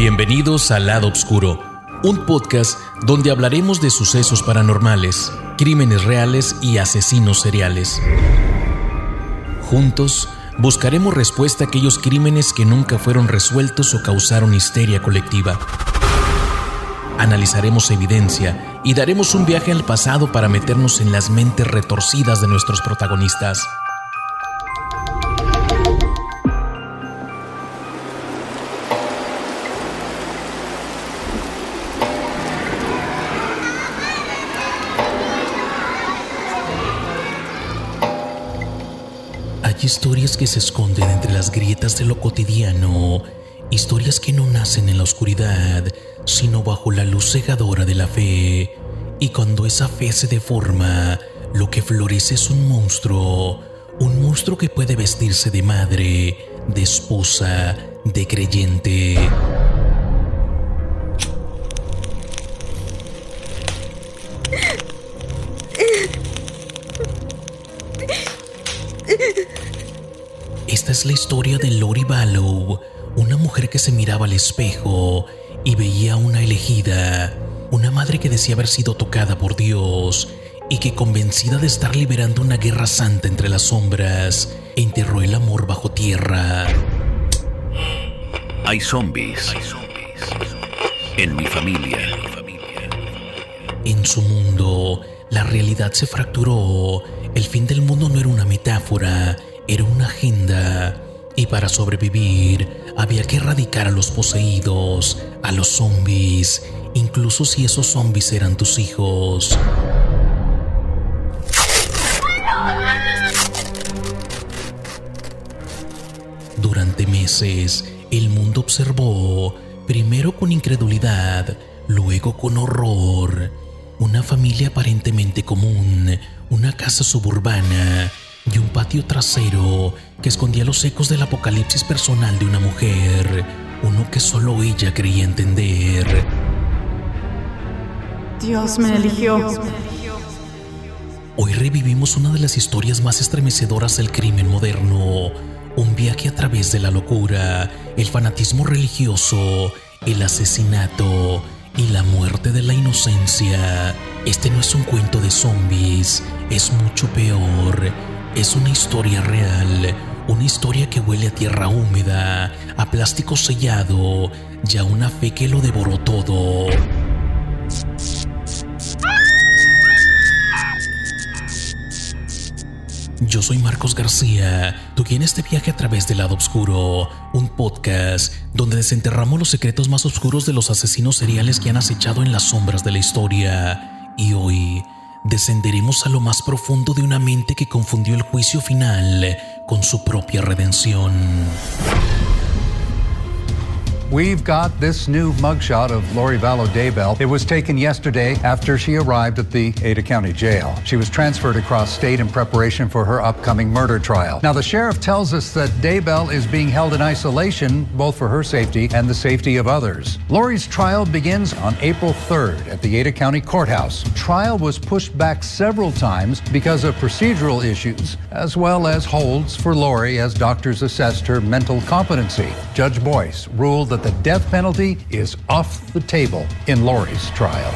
Bienvenidos al Lado Oscuro, un podcast donde hablaremos de sucesos paranormales, crímenes reales y asesinos seriales. Juntos buscaremos respuesta a aquellos crímenes que nunca fueron resueltos o causaron histeria colectiva. Analizaremos evidencia y daremos un viaje al pasado para meternos en las mentes retorcidas de nuestros protagonistas. Hay historias que se esconden entre las grietas de lo cotidiano, historias que no nacen en la oscuridad, sino bajo la luz cegadora de la fe. Y cuando esa fe se deforma, lo que florece es un monstruo que puede vestirse de madre, de esposa, de creyente. Esta es la historia de Lori Vallow, una mujer que se miraba al espejo y veía a una elegida, una madre que decía haber sido tocada por Dios y que, convencida de estar liberando una guerra santa entre las sombras, enterró el amor bajo tierra. Hay zombies en mi familia. En su mundo, la realidad se fracturó. El fin del mundo no era una metáfora, era una agenda. Y para sobrevivir, había que erradicar a los poseídos, a los zombies, incluso si esos zombies eran tus hijos. Durante meses, el mundo observó, primero con incredulidad, luego con horror, una familia aparentemente común, una casa suburbana y un patio trasero que escondía los ecos del apocalipsis personal de una mujer, uno que solo ella creía entender. Dios me eligió. Hoy revivimos una de las historias más estremecedoras del crimen moderno, un viaje a través de la locura, el fanatismo religioso, el asesinato y la muerte de la inocencia. Este no es un cuento de zombies, es mucho peor. Es una historia real, una historia que huele a tierra húmeda, a plástico sellado y a una fe que lo devoró todo. Yo soy Marcos García, tu guía en este viaje a través del lado oscuro, un podcast donde desenterramos los secretos más oscuros de los asesinos seriales que han acechado en las sombras de la historia. Y hoy descenderemos a lo más profundo de una mente que confundió el juicio final con su propia redención. We've got this new mugshot of Lori Vallow Daybell. It was taken yesterday after she arrived at the Ada County Jail. She was transferred across state in preparation for her upcoming murder trial. Now, the sheriff tells us that Daybell is being held in isolation, both for her safety and the safety of others. Lori's trial begins on April 3rd at the Ada County Courthouse. The trial was pushed back several times because of procedural issues, as well as holds for Lori as doctors assessed her mental competency. Judge Boyce ruled that the death penalty is off the table in Lori's trial.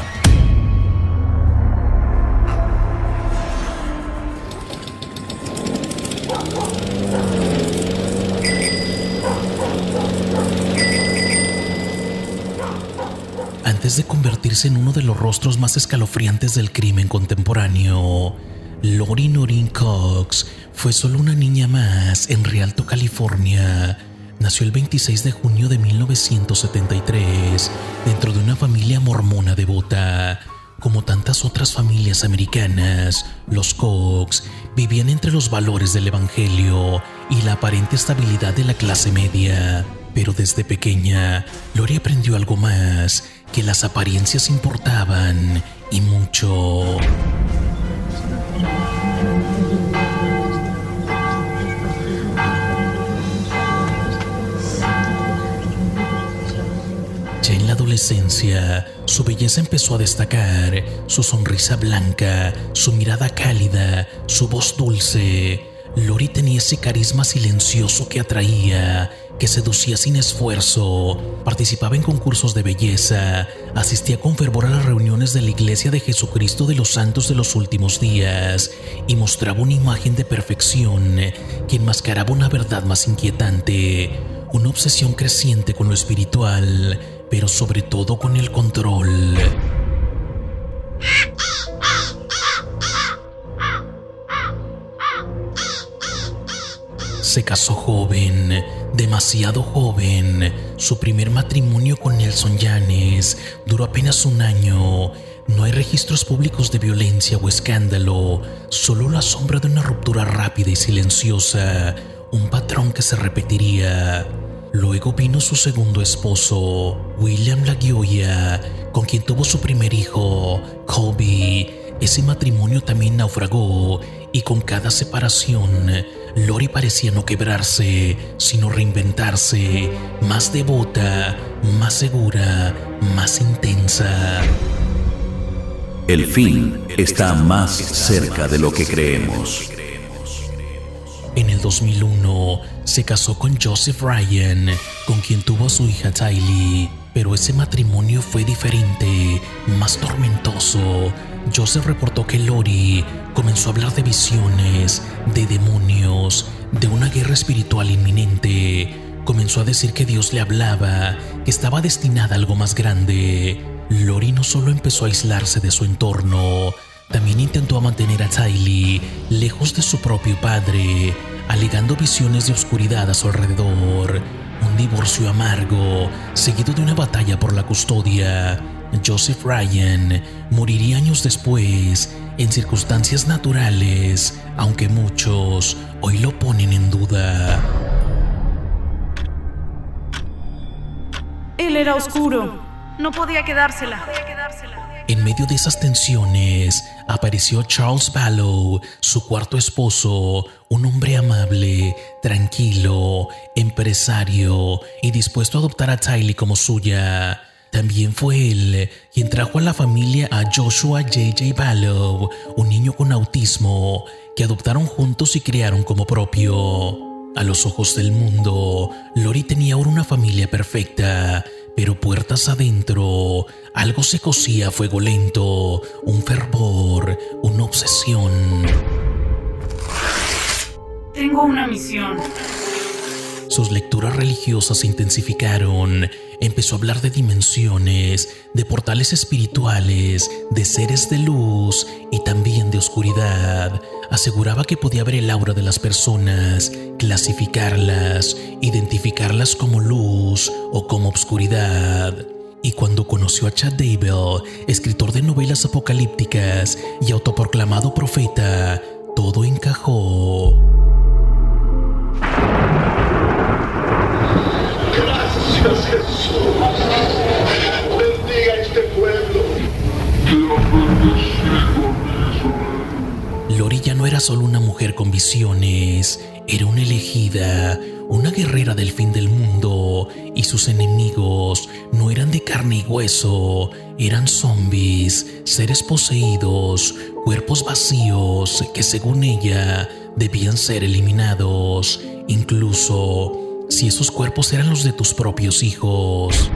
Antes de convertirse en uno de los rostros más escalofriantes del crimen contemporáneo, Lori Noreen Cox fue solo una niña más en Rialto, California. Nació el 26 de junio de 1973 dentro de una familia mormona devota. Como tantas otras familias americanas, los Cox vivían entre los valores del evangelio y la aparente estabilidad de la clase media. Pero desde pequeña, Lori aprendió algo más, que las apariencias importaban, y mucho. Ya en la adolescencia, su belleza empezó a destacar, su sonrisa blanca, su mirada cálida, su voz dulce. Lori tenía ese carisma silencioso que atraía, que seducía sin esfuerzo, participaba en concursos de belleza, asistía con fervor a las reuniones de la Iglesia de Jesucristo de los Santos de los Últimos Días y mostraba una imagen de perfección que enmascaraba una verdad más inquietante, una obsesión creciente con lo espiritual, pero sobre todo con el control. Se casó joven, demasiado joven. Su primer matrimonio con Nelson Yanes duró apenas un año. No hay registros públicos de violencia o escándalo, solo la sombra de una ruptura rápida y silenciosa, un patrón que se repetiría. Luego vino su segundo esposo, William LaGioia, con quien tuvo su primer hijo, Colby. Ese matrimonio también naufragó y con cada separación, Lori parecía no quebrarse, sino reinventarse, más devota, más segura, más intensa. El fin está más cerca de lo que creemos. En el 2001 se casó con Joseph Ryan, con quien tuvo a su hija Tylee, pero ese matrimonio fue diferente, más tormentoso. Joseph reportó que Lori comenzó a hablar de visiones, de demonios, de una guerra espiritual inminente. Comenzó a decir que Dios le hablaba, que estaba destinada a algo más grande. Lori no solo empezó a aislarse de su entorno, también intentó mantener a Tylee lejos de su propio padre, alegando visiones de oscuridad a su alrededor. Un divorcio amargo, seguido de una batalla por la custodia. Joseph Ryan moriría años después, en circunstancias naturales, aunque muchos hoy lo ponen en duda. Él era oscuro. No podía quedársela. En medio de esas tensiones, apareció Charles Vallow, su cuarto esposo, un hombre amable, tranquilo, empresario y dispuesto a adoptar a Tylee como suya. También fue él quien trajo a la familia a Joshua J.J. Vallow, un niño con autismo, que adoptaron juntos y criaron como propio. A los ojos del mundo, Lori tenía ahora una familia perfecta, pero puertas adentro, algo se cocía a fuego lento, un fervor, una obsesión. Tengo una misión. Sus lecturas religiosas se intensificaron. Empezó a hablar de dimensiones, de portales espirituales, de seres de luz y también de oscuridad. Aseguraba que podía ver el aura de las personas, clasificarlas, identificarlas como luz o como oscuridad. Y cuando conoció a Chad Daybell, escritor de novelas apocalípticas y autoproclamado profeta, todo encajó. Gracias, Jesús. Bendiga este pueblo. Lori ya no era solo una mujer con visiones, era una elegida, una guerrera del fin del mundo, y sus enemigos no eran de carne y hueso, eran zombies, seres poseídos, cuerpos vacíos que según ella debían ser eliminados, incluso si esos cuerpos eran los de tus propios hijos.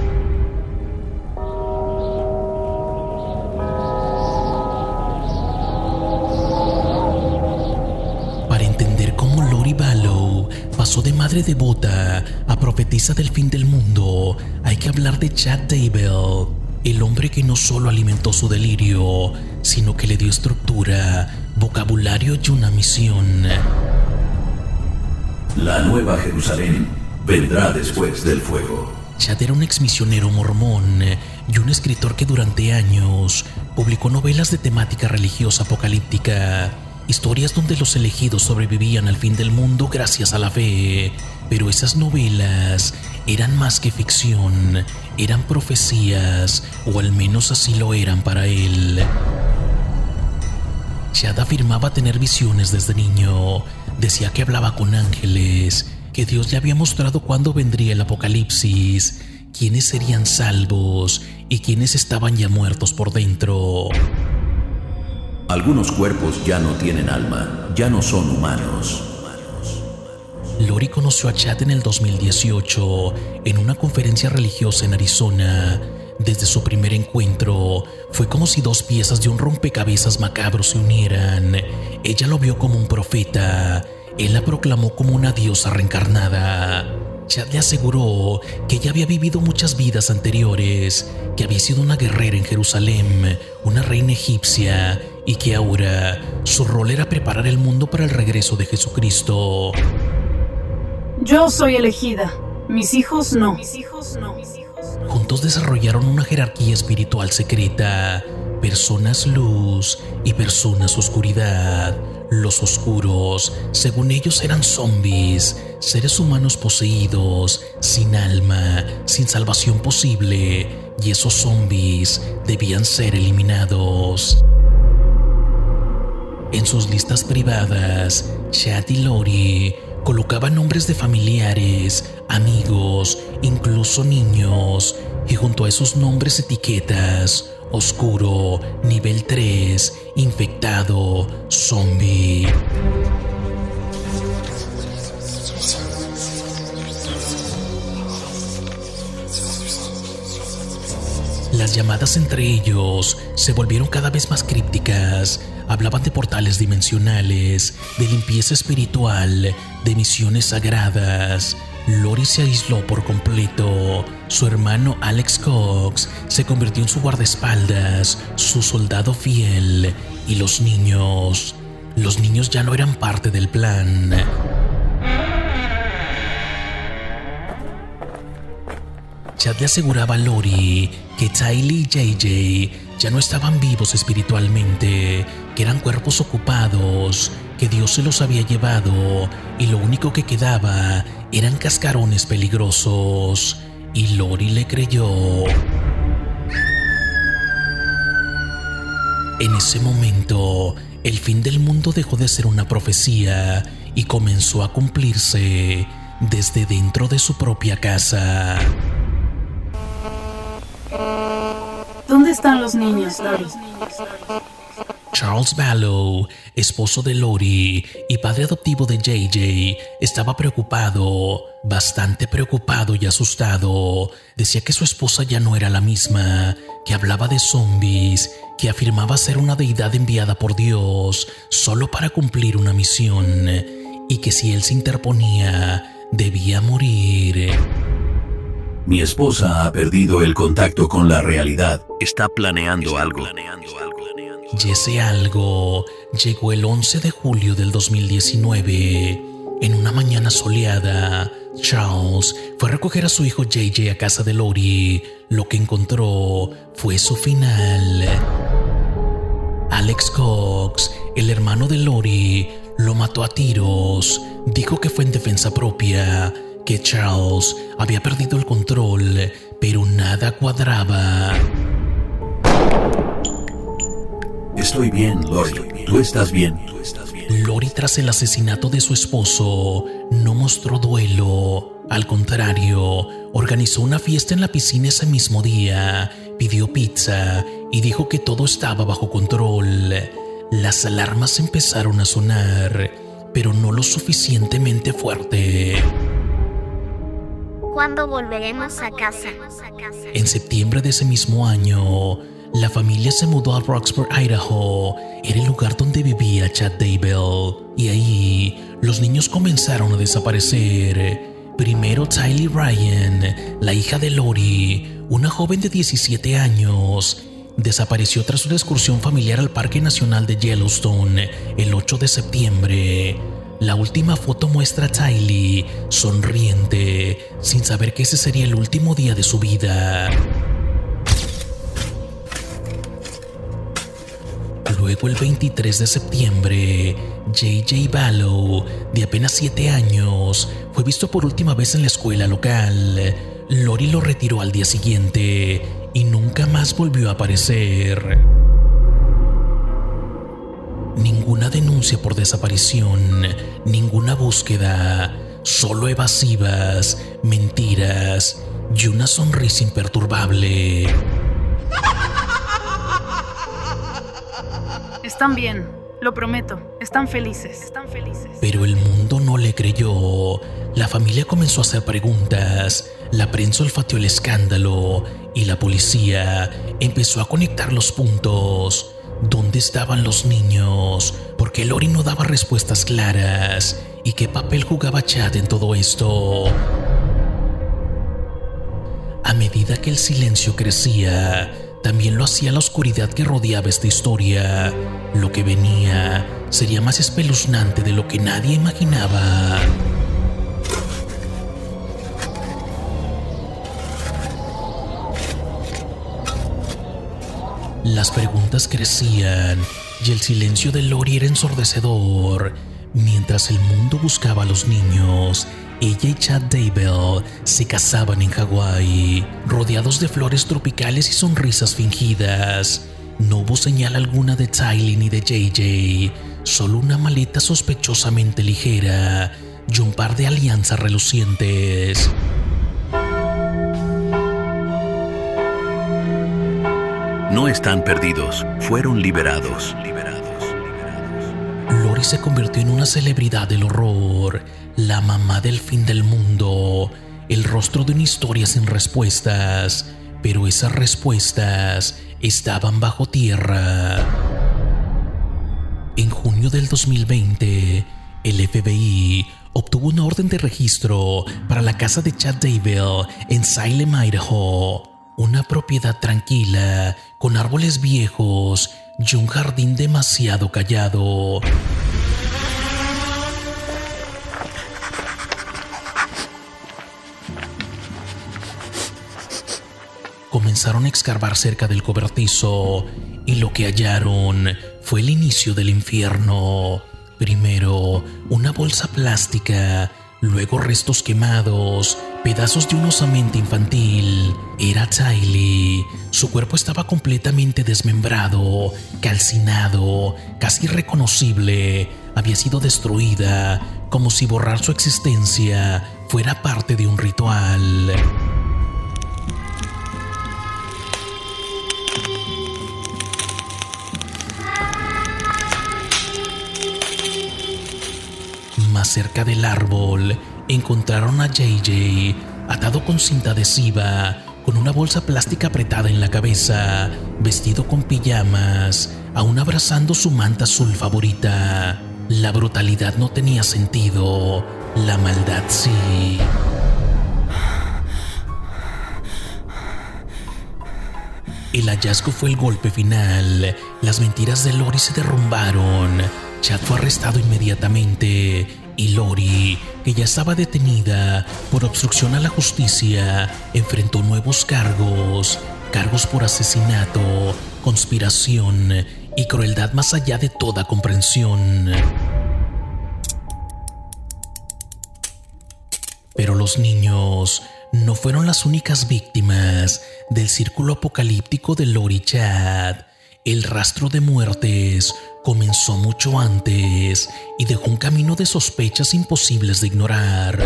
Para entender cómo Lori Vallow pasó de madre devota a profetisa del fin del mundo, hay que hablar de Chad Daybell, el hombre que no solo alimentó su delirio, sino que le dio estructura, vocabulario y una misión. La Nueva Jerusalén vendrá después del fuego. Chad era un exmisionero mormón y un escritor que durante años publicó novelas de temática religiosa apocalíptica, historias donde los elegidos sobrevivían al fin del mundo gracias a la fe. Pero esas novelas eran más que ficción, eran profecías, o al menos así lo eran para él. Chad afirmaba tener visiones desde niño. Decía que hablaba con ángeles, que Dios le había mostrado cuándo vendría el apocalipsis, quiénes serían salvos y quiénes estaban ya muertos por dentro. Algunos cuerpos ya no tienen alma, ya no son humanos. Lori conoció a Chad en el 2018 en una conferencia religiosa en Arizona. Desde su primer encuentro, fue como si dos piezas de un rompecabezas macabro se unieran. Ella lo vio como un profeta, él la proclamó como una diosa reencarnada. Chad le aseguró que ella había vivido muchas vidas anteriores, que había sido una guerrera en Jerusalén, una reina egipcia, y que ahora su rol era preparar el mundo para el regreso de Jesucristo. Yo soy elegida. Mis hijos no. Juntos desarrollaron una jerarquía espiritual secreta, personas luz y personas oscuridad. Los oscuros, según ellos, eran zombies, seres humanos poseídos, sin alma, sin salvación posible, y esos zombies debían ser eliminados. En sus listas privadas, Chad y Lori colocaban nombres de familiares, amigos, incluso niños, y junto a esos nombres etiquetas: oscuro, nivel 3, infectado, zombie. Las llamadas entre ellos se volvieron cada vez más crípticas. Hablaban de portales dimensionales, de limpieza espiritual, de misiones sagradas. Lori se aisló por completo. Su hermano Alex Cox se convirtió en su guardaespaldas, su soldado fiel. Y los niños ya no eran parte del plan. Chad le aseguraba a Lori que Tylee y JJ ya no estaban vivos espiritualmente, que eran cuerpos ocupados, que Dios se los había llevado y lo único que quedaba eran cascarones peligrosos. Y Lori le creyó. En ese momento, el fin del mundo dejó de ser una profecía y comenzó a cumplirse desde dentro de su propia casa. ¿Dónde están los niños, Lori? Charles Vallow, esposo de Lori y padre adoptivo de JJ, estaba preocupado, bastante preocupado y asustado. Decía que su esposa ya no era la misma, que hablaba de zombies, que afirmaba ser una deidad enviada por Dios solo para cumplir una misión, y que si él se interponía, debía morir. Mi esposa ha perdido el contacto con la realidad. Está planeando algo. Y ese algo llegó el 11 de julio del 2019. En una mañana soleada, Charles fue a recoger a su hijo JJ a casa de Lori. Lo que encontró fue su final. Alex Cox, el hermano de Lori, lo mató a tiros. Dijo que fue en defensa propia, que Charles había perdido el control, pero nada cuadraba. Estoy bien, Lori. ¿Tú estás bien? Lori, tras el asesinato de su esposo, no mostró duelo. Al contrario, organizó una fiesta en la piscina ese mismo día, pidió pizza y dijo que todo estaba bajo control. Las alarmas empezaron a sonar, pero no lo suficientemente fuerte. ¿Cuándo volveremos a casa? En septiembre de ese mismo año, la familia se mudó a Roxburgh, Idaho. Era el lugar donde vivía Chad Daybell. Y ahí, los niños comenzaron a desaparecer. Primero Tylee Ryan, la hija de Lori, una joven de 17 años, desapareció tras una excursión familiar al Parque Nacional de Yellowstone el 8 de septiembre. La última foto muestra a Tylee sonriente, sin saber que ese sería el último día de su vida. Luego, el 23 de septiembre, JJ Vallow, de apenas 7 años, fue visto por última vez en la escuela local. Lori lo retiró al día siguiente y nunca más volvió a aparecer. Ninguna denuncia por desaparición, ninguna búsqueda, solo evasivas, mentiras y una sonrisa imperturbable. Están bien. Lo prometo, están felices. Están felices. Pero el mundo no le creyó. La familia comenzó a hacer preguntas, la prensa olfateó el escándalo y la policía empezó a conectar los puntos. ¿Dónde estaban los niños? ¿Por qué Lori no daba respuestas claras? ¿Y qué papel jugaba Chad en todo esto? A medida que el silencio crecía, también lo hacía la oscuridad que rodeaba esta historia. Lo que venía sería más espeluznante de lo que nadie imaginaba. Las preguntas crecían y el silencio de Lori era ensordecedor. Mientras el mundo buscaba a los niños, ella y Chad Daybell se casaban en Hawái, rodeados de flores tropicales y sonrisas fingidas. No hubo señal alguna de Tylee ni de JJ, solo una maleta sospechosamente ligera y un par de alianzas relucientes. No están perdidos, fueron liberados. Lori se convirtió en una celebridad del horror, la mamá del fin del mundo, el rostro de una historia sin respuestas, pero esas respuestas estaban bajo tierra. En junio del 2020, el FBI obtuvo una orden de registro para la casa de Chad Daybell en Salem, Idaho. Una propiedad tranquila, con árboles viejos y un jardín demasiado callado. Comenzaron a escarbar cerca del cobertizo y lo que hallaron fue el inicio del infierno. Primero, una bolsa plástica, luego restos quemados, pedazos de un osamenta infantil. Era Tylee. Su cuerpo estaba completamente desmembrado, calcinado, casi irreconocible. Había sido destruida, como si borrar su existencia fuera parte de un ritual. Más cerca del árbol, encontraron a JJ atado con cinta adhesiva, con una bolsa plástica apretada en la cabeza, vestido con pijamas, aún abrazando su manta azul favorita. La brutalidad no tenía sentido, la maldad sí. El hallazgo fue el golpe final. Las mentiras de Lori se derrumbaron. Chad fue arrestado inmediatamente y Lori, que ya estaba detenida por obstrucción a la justicia, enfrentó nuevos cargos por asesinato, conspiración y crueldad más allá de toda comprensión. Pero los niños no fueron las únicas víctimas del círculo apocalíptico de Lori y Chad. El rastro de muertes comenzó mucho antes y dejó un camino de sospechas imposibles de ignorar.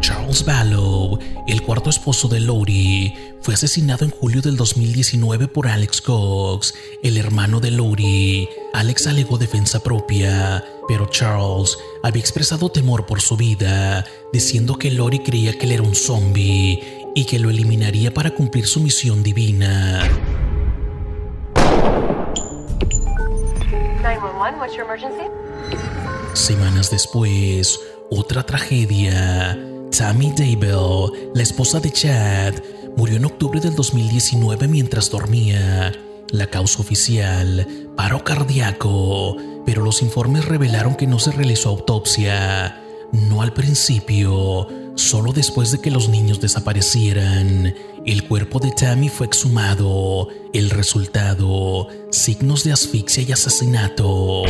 Charles Vallow, el cuarto esposo de Lori, fue asesinado en julio del 2019 por Alex Cox, el hermano de Lori. Alex alegó defensa propia, pero Charles había expresado temor por su vida, diciendo que Lori creía que él era un zombie y que lo eliminaría para cumplir su misión divina. 911, what's your emergency? Semanas después, otra tragedia. Tammy Daybell, la esposa de Chad, murió en octubre del 2019 mientras dormía. La causa oficial, paro cardíaco, pero los informes revelaron que no se realizó autopsia. No al principio, solo después de que los niños desaparecieran. El cuerpo de Tammy fue exhumado. El resultado, signos de asfixia y asesinato.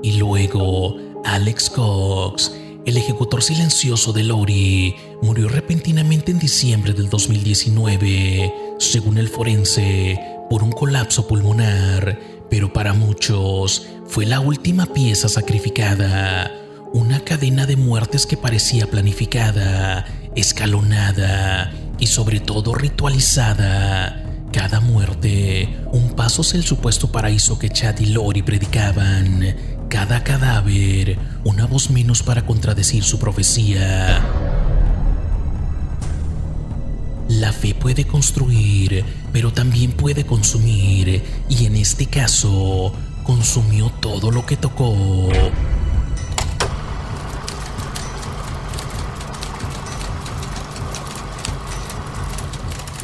Y luego, Alex Cox, el ejecutor silencioso de Lori, murió repentinamente en diciembre del 2019, según el forense, por un colapso pulmonar, pero para muchos fue la última pieza sacrificada. Una cadena de muertes que parecía planificada, escalonada y sobre todo ritualizada. Cada muerte, un paso hacia el supuesto paraíso que Chad y Lori predicaban. Cada cadáver, una voz menos para contradecir su profecía. La fe puede construir, pero también puede consumir, y en este caso, consumió todo lo que tocó.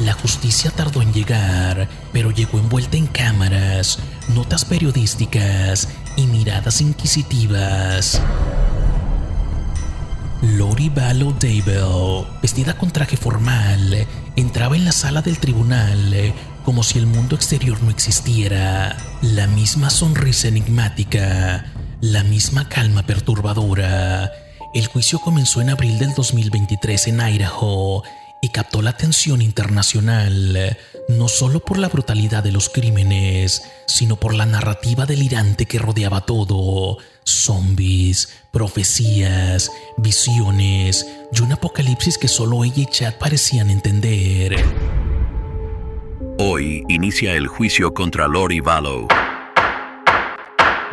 La justicia tardó en llegar, pero llegó envuelta en cámaras, notas periodísticas y miradas inquisitivas. Lori Vallow Daybell, vestida con traje formal, entraba en la sala del tribunal como si el mundo exterior no existiera. La misma sonrisa enigmática, la misma calma perturbadora. El juicio comenzó en abril del 2023 en Idaho y captó la atención internacional, no solo por la brutalidad de los crímenes, sino por la narrativa delirante que rodeaba todo. Zombies, profecías, visiones y un apocalipsis que solo ella y Chad parecían entender. Hoy inicia el juicio contra Lori Vallow.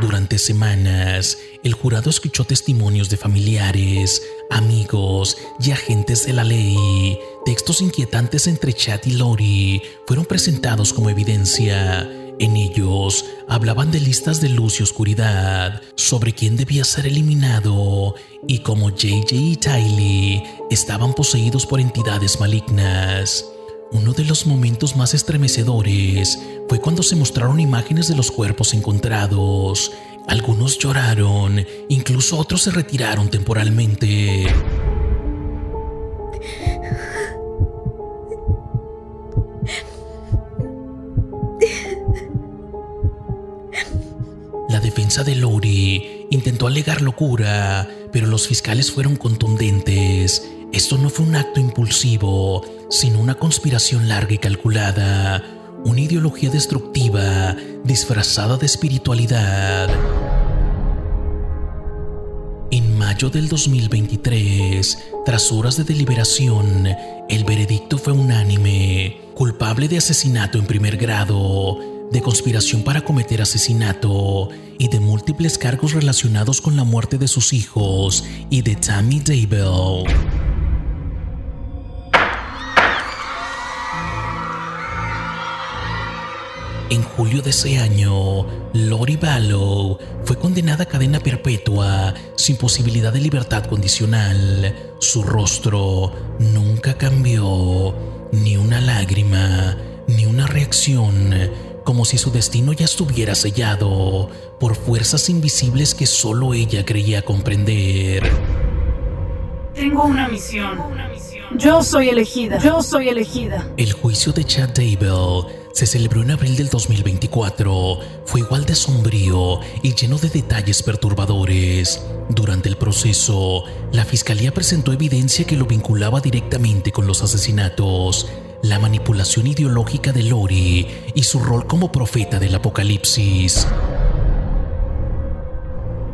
Durante semanas, el jurado escuchó testimonios de familiares, amigos y agentes de la ley. Textos inquietantes entre Chad y Lori fueron presentados como evidencia. En ellos hablaban de listas de luz y oscuridad, sobre quién debía ser eliminado y cómo JJ y Tylee estaban poseídos por entidades malignas. Uno de los momentos más estremecedores fue cuando se mostraron imágenes de los cuerpos encontrados. Algunos lloraron, incluso otros se retiraron temporalmente. La defensa de Lori intentó alegar locura, pero los fiscales fueron contundentes. Esto no fue un acto impulsivo, sino una conspiración larga y calculada, una ideología destructiva disfrazada de espiritualidad. En mayo del 2023, tras horas de deliberación, el veredicto fue unánime: culpable de asesinato en primer grado, de conspiración para cometer asesinato y de múltiples cargos relacionados con la muerte de sus hijos y de Tammy Daybell. En julio de ese año, Lori Vallow fue condenada a cadena perpetua sin posibilidad de libertad condicional. Su rostro nunca cambió, ni una lágrima, ni una reacción, como si su destino ya estuviera sellado por fuerzas invisibles que solo ella creía comprender. Tengo una misión. Yo soy elegida. Yo soy elegida. El juicio de Chad Daybell se celebró en abril del 2024. Fue igual de sombrío y lleno de detalles perturbadores. Durante el proceso, la fiscalía presentó evidencia que lo vinculaba directamente con los asesinatos, la manipulación ideológica de Lori y su rol como profeta del apocalipsis.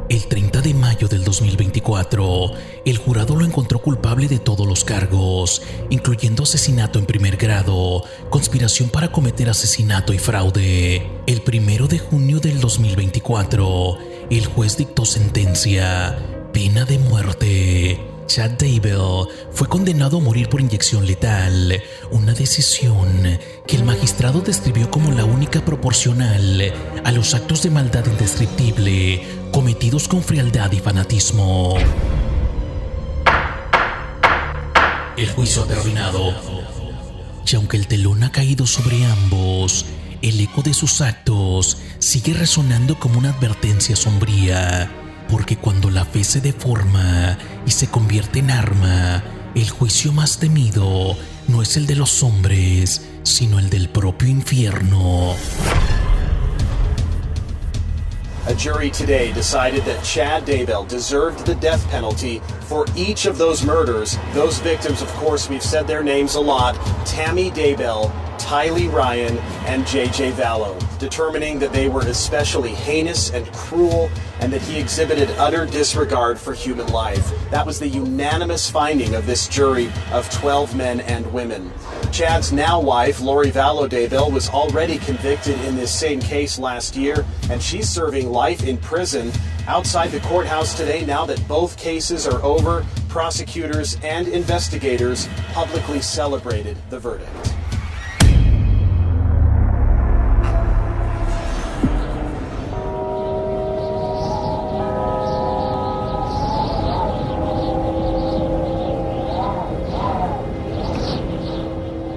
El 30 de mayo del 2024, el jurado lo encontró culpable de todos los cargos, incluyendo asesinato en primer grado, conspiración para cometer asesinato y fraude. El 1 de junio del 2024, el juez dictó sentencia: pena de muerte. Chad Daybell fue condenado a morir por inyección letal, una decisión que el magistrado describió como la única proporcional a los actos de maldad indescriptible cometidos con frialdad y fanatismo. El juicio ha terminado. Y aunque el telón ha caído sobre ambos, el eco de sus actos sigue resonando como una advertencia sombría. Porque cuando la fe se deforma y se convierte en arma, el juicio más temido no es el de los hombres, sino el del propio infierno. A jury today decided that Chad Daybell deserved the death penalty for each of those murders. Those victims, of course, we've said their names a lot: Tammy Daybell, Tylee Ryan and J.J. Vallow, determining that they were especially heinous and cruel and that he exhibited utter disregard for human life. That was the unanimous finding of this jury of 12 men and women. Chad's now wife, Lori Vallow Daybell, was already convicted in this same case last year, and she's serving life in prison outside the courthouse today. Now that both cases are over, prosecutors and investigators publicly celebrated the verdict.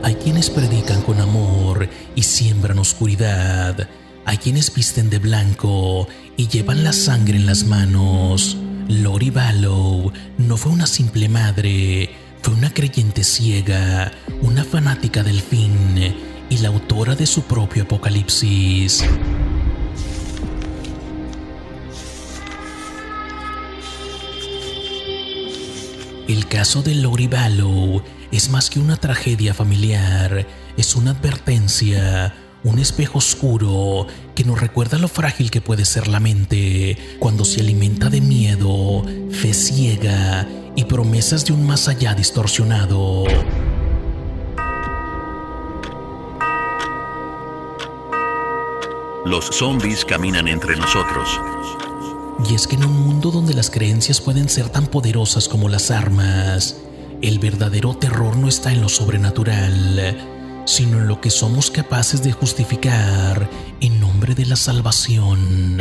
Hay quienes predican con amor y siembran oscuridad. Hay quienes visten de blanco y llevan la sangre en las manos. Lori Vallow no fue una simple madre, fue una creyente ciega, una fanática del fin y la autora de su propio apocalipsis. El caso de Lori Vallow es más que una tragedia familiar, es una advertencia, un espejo oscuro que nos recuerda lo frágil que puede ser la mente cuando se alimenta de miedo, fe ciega y promesas de un más allá distorsionado. Los zombies caminan entre nosotros. Y es que en un mundo donde las creencias pueden ser tan poderosas como las armas, el verdadero terror no está en lo sobrenatural, sino en lo que somos capaces de justificar en nombre de la salvación.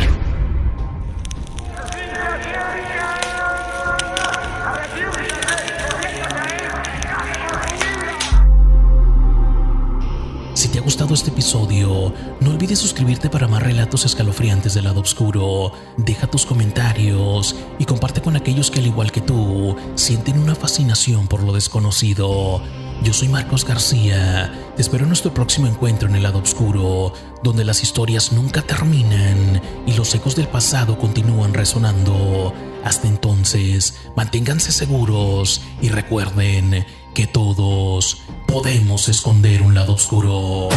Si te ha gustado este episodio, no olvides suscribirte para más relatos escalofriantes del lado oscuro. Deja tus comentarios y comparte con aquellos que, al igual que tú, sienten una fascinación por lo desconocido. Yo soy Marcos García. Te espero en nuestro próximo encuentro en el lado oscuro, donde las historias nunca terminan y los ecos del pasado continúan resonando. Hasta entonces, manténganse seguros y recuerden que todos podemos esconder un lado oscuro.